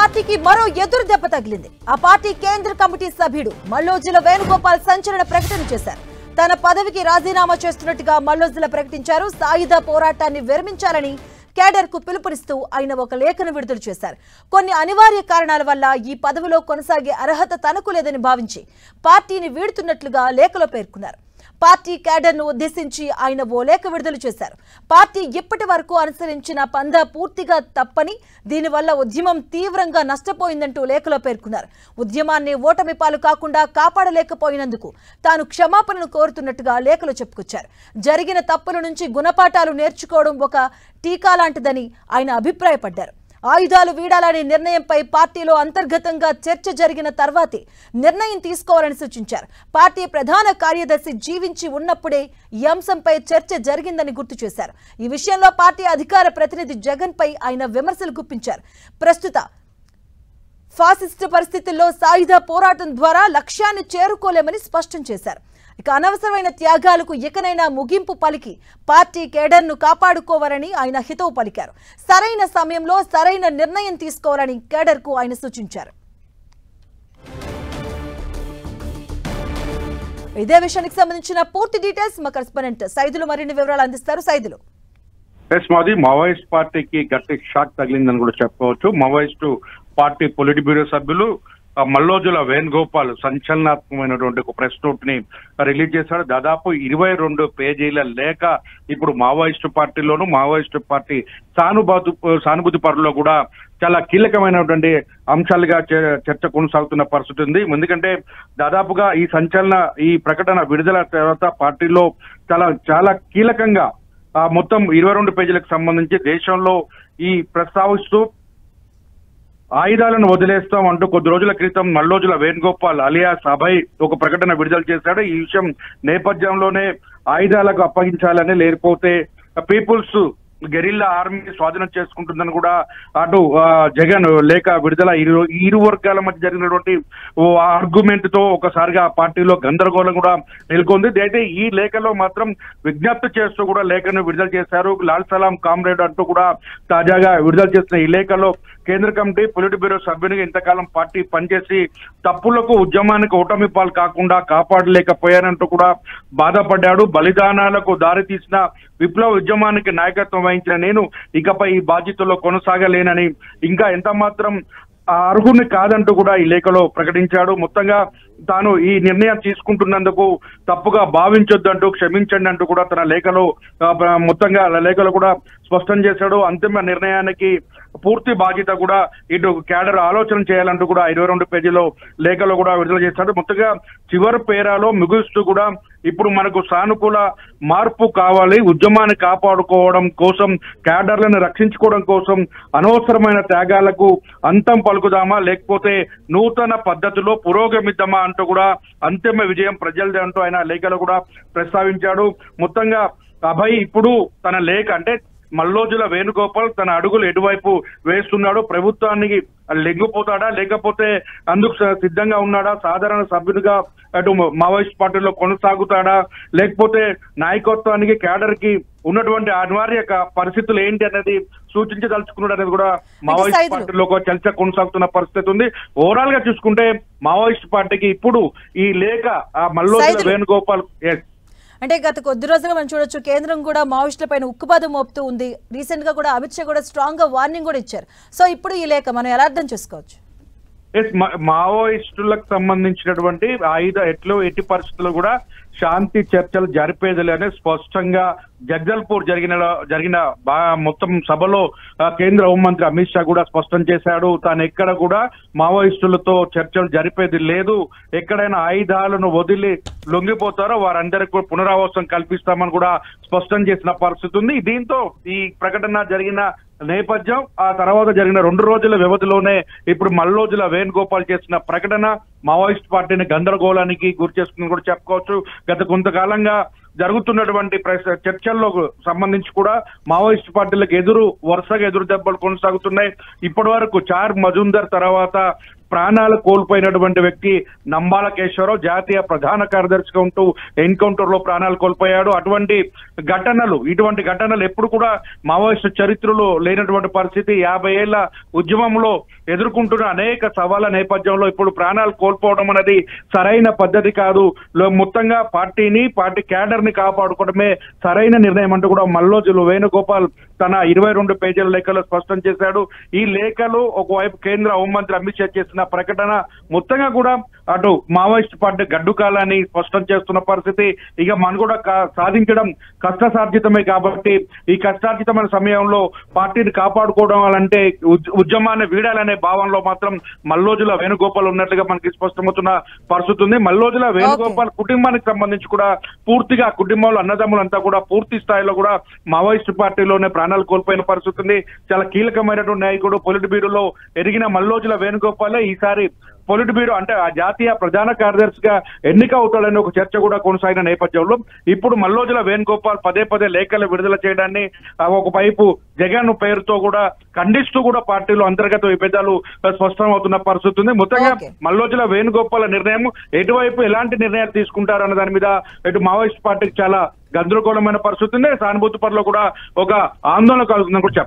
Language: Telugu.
పార్టీకి మరో ఎదురు దెబ్బ తగిలింది. ఆ పార్టీ కేంద్ర కమిటీ సభ్యుడు మల్లోజుల వేణుగోపాల్ సంచలన ప్రకటన చేశారు. తన పదవికి రాజీనామా చేస్తున్నట్టుగా మల్లోజుల ప్రకటించారు. సాయుధ పోరాటాన్ని విరమించాలని కేడర్ కు పిలుపునిస్తూ ఆయన ఒక లేఖను విడుదల చేశారు. కొన్ని అనివార్య కారణాల వల్ల ఈ పదవిలో కొనసాగే అర్హత తనకు లేదని భావించి పార్టీని వీడుతున్నట్లుగా లేఖలో పేర్కొన్నారు. పార్టీ కేడర్ ను ఉద్దేశించి ఆయన ఓ లేఖ విడుదల చేశారు. పార్టీ ఇప్పటి వరకు అనుసరించిన పందా పూర్తిగా తప్పని, దీనివల్ల ఉద్యమం తీవ్రంగా నష్టపోయిందంటూ లేఖలో పేర్కొన్నారు. ఉద్యమాన్ని ఓటమి పాలు కాకుండా కాపాడలేకపోయినందుకు తాను క్షమాపణను కోరుతున్నట్టుగా లేఖలో చెప్పుకొచ్చారు. జరిగిన తప్పుల నుంచి గుణపాఠాలు నేర్చుకోవడం ఒక టీకా లాంటిదని ఆయన అభిప్రాయపడ్డారు. ఆయుధాలు వీడాలనే నిర్ణయంపై పార్టీలో అంతర్గతంగా చర్చ జరిగిన తర్వాతే నిర్ణయం తీసుకోవాలని సూచించారు. పార్టీ ప్రధాన కార్యదర్శి జీవించి ఉన్నప్పుడే ఈ అంశంపై చర్చ జరిగిందని గుర్తు చేశారు. ఈ విషయంలో పార్టీ అధికార ప్రతినిధి జగన్ పై ఆయన విమర్శలు గుప్పించారు. ప్రస్తుత ఫాసిస్టు పరిస్థితుల్లో సాయుధ పోరాటం ద్వారా లక్ష్యాన్ని చేరుకోలేమని స్పష్టం చేశారు. ఇక అనవసరమైన త్యాగాలకు ఇకనైనా ముగింపు పలికి పార్టీ కేడర్ను కాపాడుకోవాలని ఆయన హితవు పలికారు. సరైన సమయంలో సరైన నిర్ణయం తీసుకోవాలని కేడర్కు ఆయన సూచించారు. ఇదే విషయానికి సంబంధించిన పూర్తి డీటెయిల్స్ మా కరెస్పాండెంట్ సైదులు మరిన్ని వివరాలు అందిస్తారు. సైదులు, మాది మావోయిస్ట్ పార్టీకి గట్టి షాక్ తగిలిందని కూడా చెప్పుకోవచ్చు. మావోయిస్టు పార్టీ పొలిట్ బ్యూరో సభ్యులు మల్లోజుల వేణుగోపాల్ సంచలనాత్మకమైనటువంటి ఒక ప్రెస్ నోట్ ని రిలీజ్ చేశాడు. దాదాపు 22 పేజీల లేఖ ఇప్పుడు మావోయిస్టు పార్టీలోను, మావోయిస్టు పార్టీ సానుభూతి పరుల్లో కూడా చాలా కీలకమైనటువంటి అంశాలుగా చర్చ కొనసాగుతున్న పరిస్థితి ఉంది. ఎందుకంటే దాదాపుగా ఈ ప్రకటన విడుదల తర్వాత పార్టీలో చాలా కీలకంగా మొత్తం 22 పేజీలకు సంబంధించి దేశంలో ఈ ప్రస్తావిస్తూ ఆయుధాలను వదిలేస్తాం అంటూ కొద్ది రోజుల క్రితం మల్లోజుల వేణుగోపాల్ అలియాస్ అభయ్ ఒక ప్రకటన విడుదల చేశాడు. ఈ విషయం నేపథ్యంలోనే ఆయుధాలకు అప్పగించాలని, లేకపోతే పీపుల్స్ గెరిల్లా ఆర్మీ స్వాధీనం చేసుకుంటుందని కూడా అటు జగన్ లేఖ విడుదల ఇరు వర్గాల మధ్య జరిగినటువంటి ఆర్గ్యుమెంట్ తో ఒకసారిగా పార్టీలో గందరగోళం కూడా నెలకొంది. అయితే ఈ లేఖలో మాత్రం విజ్ఞప్తి చేస్తూ కూడా లేఖను విడుదల చేశారు. లాల్ సలాం కామ్రేడ్ అంటూ కూడా తాజాగా విడుదల చేసిన ఈ లేఖలో కేంద్ర కమిటీ పొలిట్ బ్యూరో సభ్యునిగా ఇంతకాలం పార్టీ పనిచేసి తప్పులకు ఉద్యమానికి ఓటమి పాలు కాకుండా కాపాడలేకపోయానంటూ కూడా బాధపడ్డాడు. బలిదానాలకు దారి తీసిన విప్లవ ఉద్యమానికి నాయకత్వం వహించిన నేను ఇకపై ఈ బాధ్యతల్లో కొనసాగలేనని, ఇంకా ఎంత మాత్రం అర్హుని కాదంటూ కూడా ఈ లేఖలో ప్రకటించాడు. మొత్తంగా తాను ఈ నిర్ణయం తీసుకుంటున్నందుకు తప్పుగా భావించొద్దంటూ, క్షమించండి అంటూ కూడా తన లేఖలో కూడా స్పష్టం చేశాడు. అంతిమ నిర్ణయానికి పూర్తి బాధ్యత కూడా ఇటు కేడర్ ఆలోచన చేయాలంటూ కూడా 22 పేజీలో లేఖలో కూడా విడుదల చేశాడు. మొత్తంగా చివరి పేరాలో ముగిస్తూ కూడా ఇప్పుడు మనకు సానుకూల మార్పు కావాలి, ఉద్యమాన్ని కాపాడుకోవడం కోసం, కేడర్లను రక్షించుకోవడం కోసం అనవసరమైన త్యాగాలకు అంతం పలుకుదామా, లేకపోతే నూతన పద్ధతిలో పురోగమిద్దామా అంటూ కూడా అంతిమ విజయం ప్రజలదే అంటూ ఆయన లేఖలో కూడా ప్రస్తావించాడు. మొత్తంగా అభయ్ ఇప్పుడు తన లేఖ అంటే మల్లోజుల వేణుగోపాల్ తన అడుగులు ఎటువైపు వేస్తున్నాడు, ప్రభుత్వానికి లెంగిపోతాడా, లేకపోతే అందుకు సిద్ధంగా ఉన్నాడా, సాధారణ సభ్యుడిగా అటు మావోయిస్ట్ పార్టీలో కొనసాగుతాడా, లేకపోతే నాయకత్వానికి కేడర్ కి ఉన్నటువంటి అనివార్య పరిస్థితులు ఏంటి అనేది సూచించదలుచుకున్నాడు అనేది కూడా మావోయిస్ట్ పార్టీలో చర్చ కొనసాగుతున్న పరిస్థితి ఉంది. ఓవరాల్ గా చూసుకుంటే మావోయిస్ట్ పార్టీకి ఇప్పుడు ఈ లేఖ మల్లోజుల వేణుగోపాల్ అంటే గత కొద్ది రోజులుగా మనం చూడొచ్చు, కేంద్రం కూడా మావోయిస్టుల పైన ఉక్కుపాదం మోపుతూ ఉంది. రీసెంట్ గా కూడా అమిత్ షా కూడా స్ట్రాంగ్ గా వార్నింగ్ కూడా ఇచ్చారు. సో ఇప్పుడు ఈ లేఖ మనం ఎలా అర్థం చేసుకోవచ్చు? మావోయిస్టులకు సంబంధించినటువంటి ఎట్టి పరిస్థితుల్లో కూడా శాంతి చర్చలు జరిపేదిలేనే స్పష్టంగా జగదల్పూర్ జరిగిన మొత్తం సభలో కేంద్ర హోంమంత్రి అమిత్ షా కూడా స్పష్టం చేశాడు. తాను ఎక్కడ కూడా మావోయిస్టులతో చర్చలు జరిపేది లేదు, ఎక్కడైనా ఆయుధాలను వదిలి లొంగిపోతారో వారందరికీ పునరావాసం కల్పిస్తామని కూడా స్పష్టం చేసిన పరిస్థితి ఉంది. దీంతో ఈ ప్రకటన జరిగిన నేపథ్యం ఆ తర్వాత జరిగిన 2 రోజుల వ్యవధిలోనే ఇప్పుడు మల్లోజుల వేణుగోపాల్ చేసిన ప్రకటన మావోయిస్ట్ పార్టీని గందరగోళానికి గురి చేస్తుందని కూడా చెప్పుకోవచ్చు. గత కొంతకాలంగా జరుగుతున్నటువంటి చర్చల్లో సంబంధించి కూడా మావోయిస్ట్ పార్టీలకు వరుసగా ఎదురు దెబ్బలు కొనసాగుతున్నాయి. ఇప్పటి వరకు చార్ మజుందర్ తర్వాత ప్రాణాలు కోల్పోయినటువంటి వ్యక్తి నంబాల కేశవరావు జాతీయ ప్రధాన కార్యదర్శిగా ఉంటూ ఎన్కౌంటర్ లో ప్రాణాలు కోల్పోయాడు. ఇటువంటి ఘటనలు ఎప్పుడు కూడా మావోయిస్టు చరిత్రలో లేనటువంటి పరిస్థితి. 50 ఏళ్ల ఉద్యమంలో ఎదుర్కొంటున్న అనేక సవాళ్ల నేపథ్యంలో ఇప్పుడు ప్రాణాలు కోల్పోవడం అనేది సరైన పద్ధతి కాదు. మొత్తంగా పార్టీ క్యాడర్ ని కాపాడుకోవడమే సరైన నిర్ణయం అంటూ కూడా మల్లోజులు వేణుగోపాల్ తన 22 పేజీల లేఖలో స్పష్టం చేశాడు. ఈ లేఖలు ఒకవైపు కేంద్ర హోంమంత్రి అమిత్ షా చేసిన ప్రకటన మొత్తంగా కూడా అటు మావోయిస్ట్ పార్టీ గడ్డుకాలని స్పష్టం చేస్తున్న పరిస్థితి. ఇక మనం కూడా సాధించడం కష్టసార్జితమే కాబట్టి ఈ కష్టార్జితమైన సమయంలో పార్టీని కాపాడుకోవడం అంటే ఉద్యమాన్ని వీడాలనే భావనలో మాత్రం మల్లోజుల వేణుగోపాల్ ఉన్నట్లుగా మనకి స్పష్టమవుతున్న పరిస్థితి ఉంది. మల్లోజుల వేణుగోపాల్ కుటుంబానికి సంబంధించి కూడా పూర్తిగా కుటుంబంలో అన్నదమ్ములంతా కూడా పూర్తి స్థాయిలో కూడా మావోయిస్ట్ పార్టీలోనే ప్రాణాలు కోల్పోయిన పరిస్థితి ఉంది. చాలా కీలకమైనటువంటి నాయకుడు, పొలిట్ బ్యూరోలో ఎదిగిన మల్లోజుల వేణుగోపాల్ ఈసారి పొలిట్ బ్యూరో అంటే ఆ జాతీయ ప్రధాన కార్యదర్శిగా ఎన్నిక అవుతాడని ఒక చర్చ కూడా కొనసాగిన నేపథ్యంలో ఇప్పుడు మల్లోజుల వేణుగోపాల్ పదే లేఖలు విడుదల చేయడాన్ని ఒకవైపు జగన్ పేరుతో కూడా ఖండిస్తూ కూడా పార్టీలో అంతర్గత విభేదాలు స్పష్టం అవుతున్న పరిస్థితి ఉంది. మొత్తంగా మల్లోజుల వేణుగోపాల్ నిర్ణయం ఎటువైపు ఎలాంటి నిర్ణయాలు తీసుకుంటారన్న దాని మీద ఇటు మావోయిస్ట్ పార్టీకి చాలా గందరగోళమైన పరిస్థితి ఉంది. సానుభూతి పనులు కూడా ఒక ఆందోళన కలుగుతుందని కూడా చెప్పాలి.